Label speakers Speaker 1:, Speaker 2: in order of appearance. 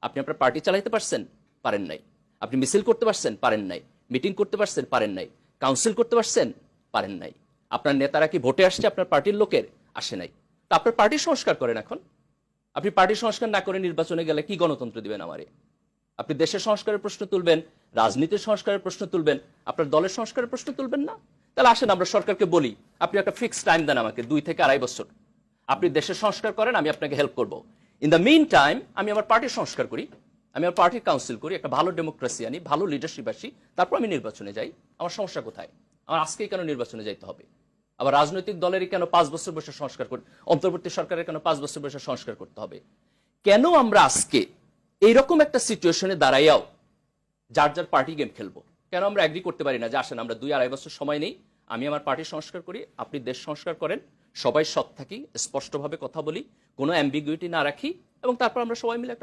Speaker 1: আপনি আপনার পার্টি চালাইতে পারছেন? পারেন নাই। আপনি মিছিল করতে পারছেন? পারেন নাই। মিটিং করতে পারছেন? পারেন নাই। কাউন্সিল করতে পারছেন? পারেন নাই। আপনার নেতারা কি ভোটে আসছে আপনার পার্টির লোকের? আসে নাই। তা আপনার পার্টি সংস্কার করেন এখন। আপনি পার্টি সংস্কার না করে নির্বাচনে গেলে কি গণতন্ত্র দিবেন আমারে? আপনি দেশের সংস্কারের প্রশ্ন তুলবেন, রাজনীতির সংস্কারের প্রশ্ন তুলবেন, আপনার দলের সংস্কারের প্রশ্ন তুলবেন না? তাহলে আসেন আমরা সরকারকে বলি, আপনি একটা ফিক্সড টাইম দেন আমাকে 2 থেকে 2.5 বছর। আপনি দেশের সংস্কার করেন, আমি আপনাকে হেল্প করব। ইন দ্য মিন টাইম আমি আমার পার্টির সংস্কার করি, আমি আমার পার্টির কাউন্সিল করি, একটা ভালো ডেমোক্রেসি আনি, ভালো লিডারশিপ আসি, তারপর আমি নির্বাচনে যাই। আমার সমস্যা কোথায়? আমার আজকেই কেন নির্বাচনে যাইতে হবে? আবার রাজনৈতিক দলেরই কেন 5 বছর বসে সংস্কার করতে, অন্তর্বর্তী সরকারের কেন 5 বছর বসে সংস্কার করতে হবে? কেন আমরা আজকে এইরকম একটা সিচুয়েশনে দাঁড়াইয়াও যার যার পার্টি গেম খেলবো? কেন আমরা এগ্রি করতে পারি না যে আসেন আমরা 2-2.5 বছর সময় নেই, আমি আমার পার্টি সংস্কার করি, আপনি দেশ সংস্কার করেন, সবাই সৎ থাকি, স্পষ্টভাবে কথা বলি, কোনো অ্যাম্বিগুইটি না রাখি, এবং তারপর আমরা সবাই মিলে একটা